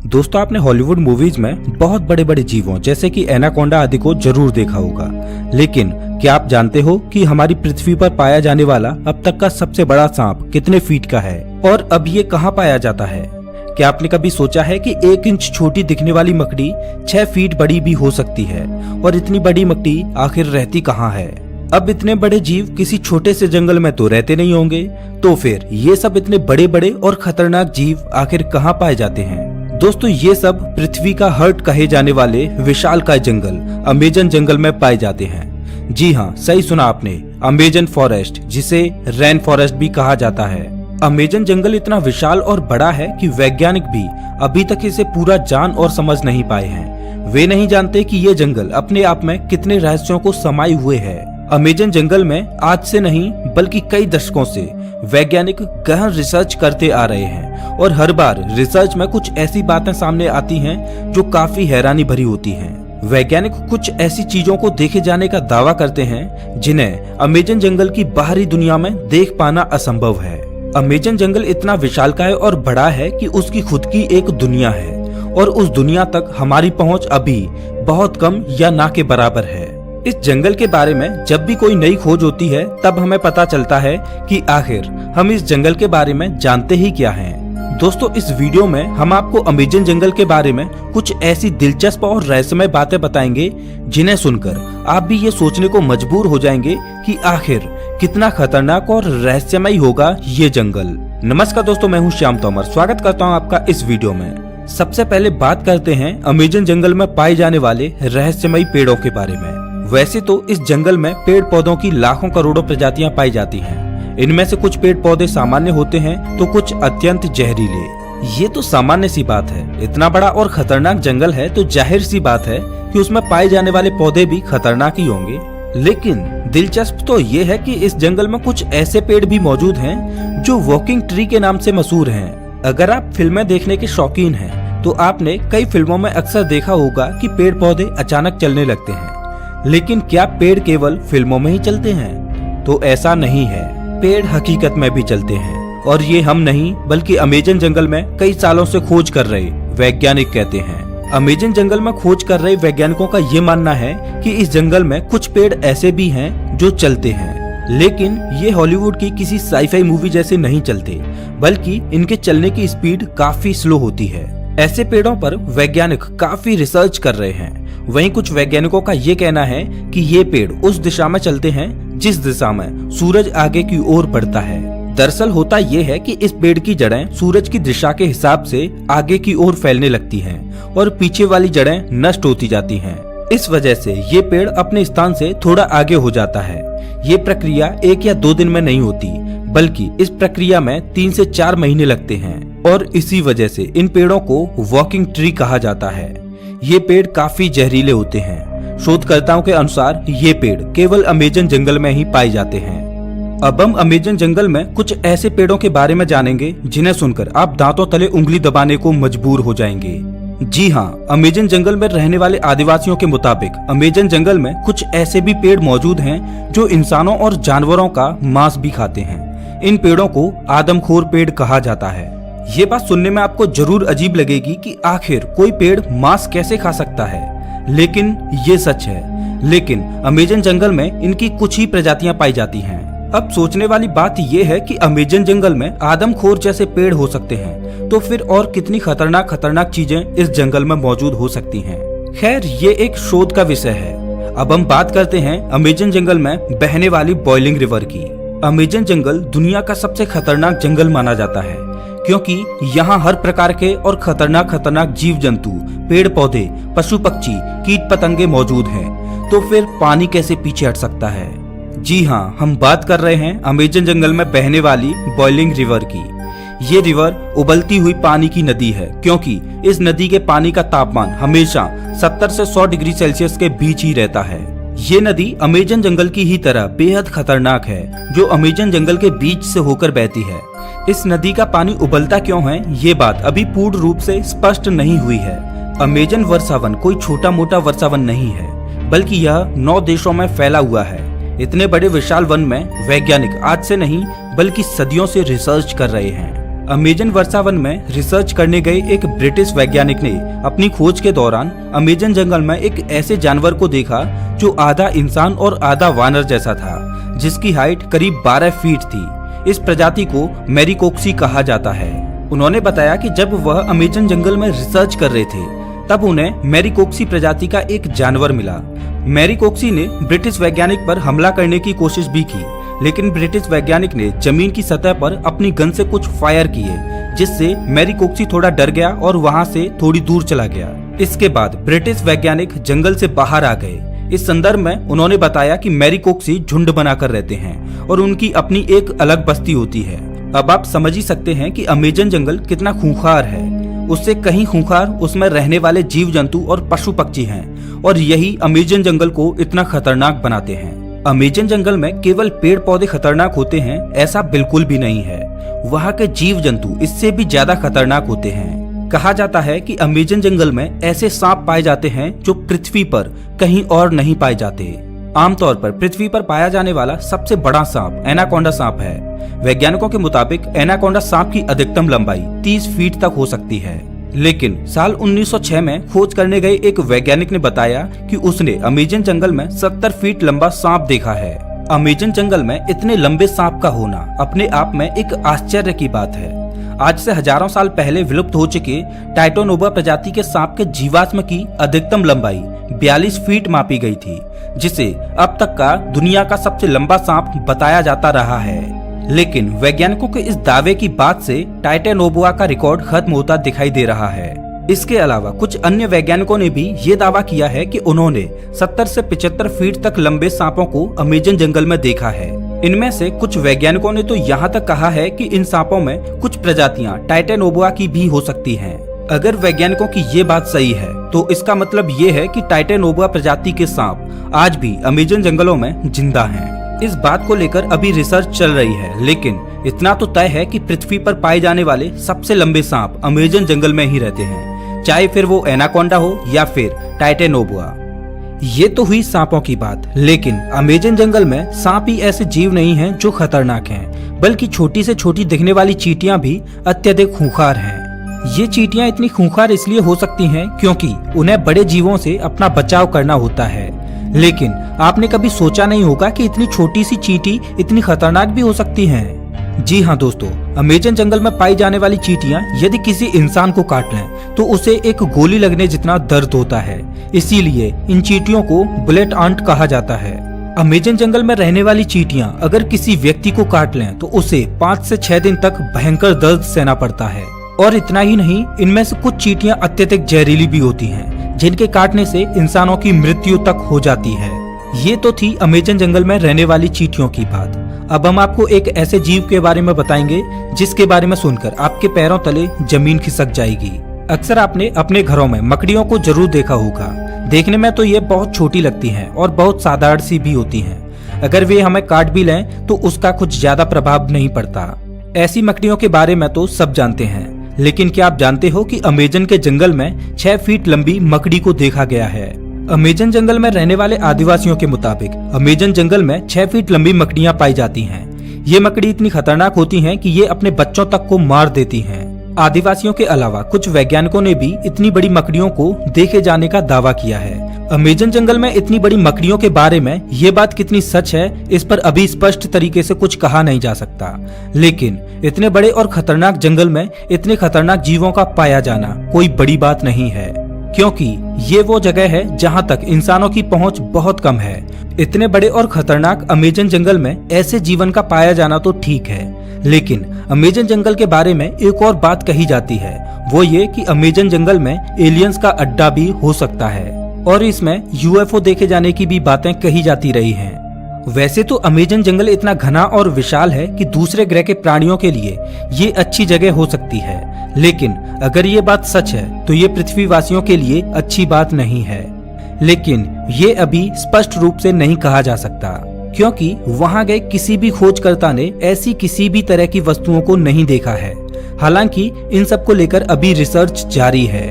दोस्तों, आपने Hollywood movies में बहुत बड़े बड़े जीवों जैसे कि एनाकोंडा आदि को जरूर देखा होगा, लेकिन क्या आप जानते हो कि हमारी पृथ्वी पर पाया जाने वाला अब तक का सबसे बड़ा सांप कितने फीट का है और अब ये कहाँ पाया जाता है? क्या आपने कभी सोचा है कि 1 इंच छोटी दिखने वाली मकड़ी 6 फीट बड़ी भी हो सकती है? और इतनी बड़ी मकड़ी आखिर रहती कहाँ है? अब इतने बड़े जीव किसी छोटे से जंगल में तो रहते नहीं होंगे, तो फिर ये सब इतने बड़े बड़े और खतरनाक जीव आखिर कहाँ पाए जाते हैं? दोस्तों, ये सब पृथ्वी का हार्ट कहे जाने वाले विशालकाय जंगल अमेजन जंगल में पाए जाते हैं। जी हाँ, सही सुना आपने, अमेजन फॉरेस्ट, जिसे रेन फॉरेस्ट भी कहा जाता है। अमेजन जंगल इतना विशाल और बड़ा है कि वैज्ञानिक भी अभी तक इसे पूरा जान और समझ नहीं पाए हैं। वे नहीं जानते कि ये जंगल अपने आप में कितने रहस्यों को समाये हुए है। अमेजन जंगल में आज से नहीं बल्कि कई दशकों से वैज्ञानिक गहन रिसर्च करते आ रहे हैं और हर बार रिसर्च में कुछ ऐसी बातें सामने आती हैं जो काफी हैरानी भरी होती हैं। वैज्ञानिक कुछ ऐसी चीजों को देखे जाने का दावा करते हैं जिन्हें अमेजन जंगल की बाहरी दुनिया में देख पाना असंभव है। अमेजन जंगल इतना विशालकाय और बड़ा है कि उसकी खुद की एक दुनिया है और उस दुनिया तक हमारी पहुंच अभी बहुत कम या ना के बराबर है। इस जंगल के बारे में जब भी कोई नई खोज होती है तब हमें पता चलता है कि आखिर हम इस जंगल के बारे में जानते ही क्या हैं। दोस्तों, इस वीडियो में हम आपको अमेजन जंगल के बारे में कुछ ऐसी दिलचस्प और रहस्यमय बातें बताएंगे जिन्हें सुनकर आप भी ये सोचने को मजबूर हो जाएंगे कि आखिर कितना खतरनाक और रहस्यमय होगा ये जंगल। नमस्कार दोस्तों, मैं हूँ श्याम तोमर। स्वागत करता हूँ आपका इस वीडियो में। सबसे पहले बात करते हैं अमेजन जंगल में पाए जाने वाले रहस्यमयी पेड़ों के बारे में। वैसे तो इस जंगल में पेड़ पौधों की लाखों करोड़ों प्रजातियां पाई जाती हैं। इनमें से कुछ पेड़ पौधे सामान्य होते हैं तो कुछ अत्यंत जहरीले। ये तो सामान्य सी बात है, इतना बड़ा और खतरनाक जंगल है तो जाहिर सी बात है कि उसमें पाए जाने वाले पौधे भी खतरनाक ही होंगे। लेकिन दिलचस्प तो ये है कि इस जंगल में कुछ ऐसे पेड़ भी मौजूद हैं जो वॉकिंग ट्री के नाम से मशहूर हैं। अगर आप फिल्में देखने के शौकीन हैं तो आपने कई फिल्मों में अक्सर देखा होगा कि पेड़ पौधे अचानक चलने लगते हैं। लेकिन क्या पेड़ केवल फिल्मों में ही चलते हैं? तो ऐसा नहीं है, पेड़ हकीकत में भी चलते हैं और ये हम नहीं बल्कि अमेजन जंगल में कई सालों से खोज कर रहे वैज्ञानिक कहते हैं। अमेजन जंगल में खोज कर रहे वैज्ञानिकों का ये मानना है कि इस जंगल में कुछ पेड़ ऐसे भी हैं जो चलते हैं, लेकिन ये हॉलीवुड की किसी साईफाई मूवी जैसे नहीं चलते, बल्कि इनके चलने की स्पीड काफी स्लो होती है। ऐसे पेड़ों पर वैज्ञानिक काफी रिसर्च कर रहे हैं। वहीं कुछ वैज्ञानिकों का ये कहना है कि ये पेड़ उस दिशा में चलते हैं जिस दिशा में सूरज आगे की ओर बढ़ता है। दरअसल होता ये है कि इस पेड़ की जड़ें सूरज की दिशा के हिसाब से आगे की ओर फैलने लगती हैं और पीछे वाली जड़ें नष्ट होती जाती हैं। इस वजह से ये पेड़ अपने स्थान से थोड़ा आगे हो जाता है। ये प्रक्रिया 1 या 2 दिन में नहीं होती, बल्कि इस प्रक्रिया में 3 से 4 महीने लगते हैं और इसी वजह से इन पेड़ों को वॉकिंग ट्री कहा जाता है। ये पेड़ काफी जहरीले होते हैं। शोधकर्ताओं के अनुसार ये पेड़ केवल अमेजन जंगल में ही पाए जाते हैं। अब हम अमेजन जंगल में कुछ ऐसे पेड़ों के बारे में जानेंगे जिन्हें सुनकर आप दांतों तले उंगली दबाने को मजबूर हो जाएंगे। जी हाँ, अमेजन जंगल में रहने वाले आदिवासियों के मुताबिक अमेजन जंगल में कुछ ऐसे भी पेड़ मौजूद हैं जो इंसानों और जानवरों का मांस भी खाते हैं। इन पेड़ों को आदमखोर पेड़ कहा जाता है। ये बात सुनने में आपको जरूर अजीब लगेगी कि आखिर कोई पेड़ मांस कैसे खा सकता है, लेकिन ये सच है। लेकिन अमेजन जंगल में इनकी कुछ ही प्रजातियां पाई जाती हैं। अब सोचने वाली बात ये है कि अमेजन जंगल में आदमखोर जैसे पेड़ हो सकते हैं, तो फिर और कितनी खतरनाक चीजें इस जंगल में मौजूद हो सकती हैं। खैर, ये एक शोध का विषय है। अब हम बात करते हैं अमेजन जंगल में बहने वाली बॉइलिंग रिवर की। अमेजन जंगल दुनिया का सबसे खतरनाक जंगल माना जाता है क्योंकि यहाँ हर प्रकार के और खतरनाक जीव जंतु, पेड़ पौधे, पशु पक्षी, कीट पतंगे मौजूद हैं। तो फिर पानी कैसे पीछे हट सकता है? जी हाँ, हम बात कर रहे हैं अमेजन जंगल में बहने वाली बॉइलिंग रिवर की। ये रिवर उबलती हुई पानी की नदी है क्योंकि इस नदी के पानी का तापमान हमेशा 70 से 100 डिग्री सेल्सियस के बीच ही रहता है। ये नदी अमेजन जंगल की ही तरह बेहद खतरनाक है जो अमेजन जंगल के बीच से होकर बहती है। इस नदी का पानी उबलता क्यों है, ये बात अभी पूर्ण रूप से स्पष्ट नहीं हुई है। अमेजन वर्षावन कोई छोटा मोटा वर्षावन नहीं है, बल्कि यह 9 देशों में फैला हुआ है। इतने बड़े विशाल वन में वैज्ञानिक आज से नहीं बल्कि सदियों से रिसर्च कर रहे हैं। अमेजन वर्षावन में रिसर्च करने गए एक ब्रिटिश वैज्ञानिक ने अपनी खोज के दौरान अमेजन जंगल में एक ऐसे जानवर को देखा जो आधा इंसान और आधा वानर जैसा था, जिसकी हाइट करीब 12 फीट थी। इस प्रजाति को मैरिकोक्सी कहा जाता है। उन्होंने बताया कि जब वह अमेजन जंगल में रिसर्च कर रहे थे तब उन्हें मैरिकोक्सी प्रजाति का एक जानवर मिला। मैरिकोक्सी ने ब्रिटिश वैज्ञानिक पर हमला करने की कोशिश भी की, लेकिन ब्रिटिश वैज्ञानिक ने जमीन की सतह पर अपनी गन से कुछ फायर किए, जिससे मैरिकोक्सी थोड़ा डर गया और वहां से थोड़ी दूर चला गया। इसके बाद ब्रिटिश वैज्ञानिक जंगल से बाहर आ गए। इस संदर्भ में उन्होंने बताया कि मैरिकोक्सी झुंड बनाकर रहते हैं और उनकी अपनी एक अलग बस्ती होती है। अब आप समझ ही सकते हैं कि अमेजन जंगल कितना खूंखार है। उससे कहीं खूंखार उसमें रहने वाले जीव जंतु और पशु पक्षी हैं, और यही अमेजन जंगल को इतना खतरनाक बनाते हैं। अमेजन जंगल में केवल पेड़ पौधे खतरनाक होते हैं ऐसा बिल्कुल भी नहीं है। वहाँ के जीव जंतु इससे भी ज्यादा खतरनाक होते हैं। कहा जाता है कि अमेजन जंगल में ऐसे सांप पाए जाते हैं जो पृथ्वी पर कहीं और नहीं पाए जाते। आमतौर पर पृथ्वी पर पाया जाने वाला सबसे बड़ा सांप एनाकोंडा सांप है। वैज्ञानिकों के मुताबिक एनाकोंडा सांप की अधिकतम लंबाई 30 फीट तक हो सकती है। लेकिन साल 1906 में खोज करने गए एक वैज्ञानिक ने बताया कि उसने अमेजन जंगल में 70 फीट लंबा सांप देखा है। अमेजन जंगल में इतने लंबे सांप का होना अपने आप में एक आश्चर्य की बात है। आज से हजारों साल पहले विलुप्त हो चुके टाइटोनोबा प्रजाति के सांप के जीवाश्म की अधिकतम लंबाई 42 फीट मापी गई थी, जिसे अब तक का दुनिया का सबसे लंबा सांप बताया जाता रहा है। लेकिन वैज्ञानिकों के इस दावे की बात से टाइटोनोबा का रिकॉर्ड खत्म होता दिखाई दे रहा है। इसके अलावा कुछ अन्य वैज्ञानिकों ने भी ये दावा किया है कि उन्होंने 70 से 75 फीट तक लंबे सांपों को अमेजन जंगल में देखा है। इनमें से कुछ वैज्ञानिकों ने तो यहाँ तक कहा है कि इन सांपों में कुछ प्रजातियां टाइटोनोबा की भी हो सकती हैं। अगर वैज्ञानिकों की ये बात सही है तो इसका मतलब ये है कि टाइटोनोबा प्रजाति के सांप आज भी अमेजन जंगलों में जिंदा हैं। इस बात को लेकर अभी रिसर्च चल रही है, लेकिन इतना तो तय है कि पृथ्वी पर पाए जाने वाले सबसे लंबे सांप अमेजन जंगल में ही रहते हैं, चाहे फिर वो एनाकोंडा हो या फिर टाइटोनोबा। ये तो हुई सांपों की बात, लेकिन अमेजन जंगल में सांप ही ऐसे जीव नहीं हैं जो खतरनाक हैं, बल्कि छोटी से छोटी दिखने वाली चींटियां भी अत्यधिक खूंखार हैं। ये चींटियां इतनी खूंखार इसलिए हो सकती हैं क्योंकि उन्हें बड़े जीवों से अपना बचाव करना होता है। लेकिन आपने कभी सोचा नहीं होगा कि इतनी छोटी सी चींटी इतनी खतरनाक भी हो सकती हैं। जी हाँ दोस्तों, अमेजन जंगल में पाई जाने वाली चींटियां यदि किसी इंसान को काट लें तो उसे एक गोली लगने जितना दर्द होता है। इसीलिए इन चींटियों को बुलेट आंट कहा जाता है। अमेजन जंगल में रहने वाली चींटियां अगर किसी व्यक्ति को काट लें तो उसे 5 से 6 दिन तक भयंकर दर्द सहना पड़ता है। और इतना ही नहीं, इनमें से कुछ चींटियां अत्यधिक जहरीली भी होती हैं, जिनके काटने से इंसानों की मृत्यु तक हो जाती है। ये तो थी अमेजन जंगल में रहने वाली चींटियों की बात। अब हम आपको एक ऐसे जीव के बारे में बताएंगे जिसके बारे में सुनकर आपके पैरों तले जमीन खिसक जाएगी। अक्सर आपने अपने घरों में मकड़ियों को जरूर देखा होगा। देखने में तो ये बहुत छोटी लगती हैं और बहुत साधारण सी भी होती हैं। अगर वे हमें काट भी लें तो उसका कुछ ज्यादा प्रभाव नहीं पड़ता। ऐसी मकड़ियों के बारे में तो सब जानते हैं, लेकिन क्या आप जानते हो कि अमेजन के जंगल में 6 फीट लंबी मकड़ी को देखा गया है। अमेजन जंगल में रहने वाले आदिवासियों के मुताबिक अमेजन जंगल में 6 फीट लंबी मकड़ियां पाई जाती हैं। ये मकड़ी इतनी खतरनाक होती हैं कि ये अपने बच्चों तक को मार देती हैं। आदिवासियों के अलावा कुछ वैज्ञानिकों ने भी इतनी बड़ी मकड़ियों को देखे जाने का दावा किया है। अमेजन जंगल में इतनी बड़ी मकड़ियों के बारे में ये बात कितनी सच है, इस पर अभी स्पष्ट तरीके से कुछ कहा नहीं जा सकता। लेकिन इतने बड़े और खतरनाक जंगल में इतने खतरनाक जीवों का पाया जाना कोई बड़ी बात नहीं है, क्योंकि ये वो जगह है जहाँ तक इंसानों की पहुँच बहुत कम है। इतने बड़े और खतरनाक अमेजन जंगल में ऐसे जीवन का पाया जाना तो ठीक है, लेकिन अमेजन जंगल के बारे में एक और बात कही जाती है, वो ये कि अमेजन जंगल में एलियंस का अड्डा भी हो सकता है और इसमें यूएफओ देखे जाने की भी बातें कही जाती रही हैं। वैसे तो अमेजन जंगल इतना घना और विशाल है कि दूसरे ग्रह के प्राणियों के लिए ये अच्छी जगह हो सकती है, लेकिन अगर ये बात सच है तो ये पृथ्वीवासियों के लिए अच्छी बात नहीं है। लेकिन ये अभी स्पष्ट रूप से नहीं कहा जा सकता, क्योंकि वहां गए किसी भी खोजकर्ता ने ऐसी किसी भी तरह की वस्तुओं को नहीं देखा है। हालांकि इन सब को लेकर अभी रिसर्च जारी है।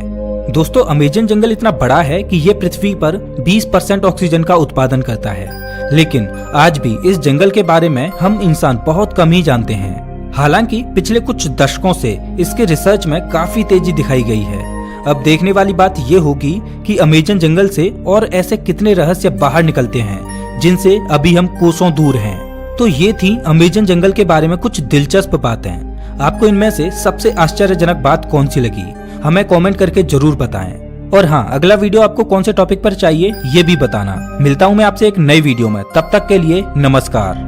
दोस्तों, अमेजन जंगल इतना बड़ा है कि ये पृथ्वी पर 20% ऑक्सीजन का उत्पादन करता है, लेकिन आज भी इस जंगल के बारे में हम इंसान बहुत कम ही जानते हैं। हालांकि पिछले कुछ दशकों से इसके रिसर्च में काफी तेजी दिखाई गई है। अब देखने वाली बात ये होगी कि अमेजन जंगल से और ऐसे कितने रहस्य बाहर निकलते हैं जिनसे अभी हम कोसों दूर हैं। तो ये थी अमेजन जंगल के बारे में कुछ दिलचस्प बातें। आपको इनमें से सबसे आश्चर्यजनक बात कौन सी लगी, हमें कमेंट करके जरूर बताएं। और हाँ, अगला वीडियो आपको कौन से टॉपिक पर चाहिए ये भी बताना। मिलता हूँ मैं आपसे एक नई वीडियो में, तब तक के लिए नमस्कार।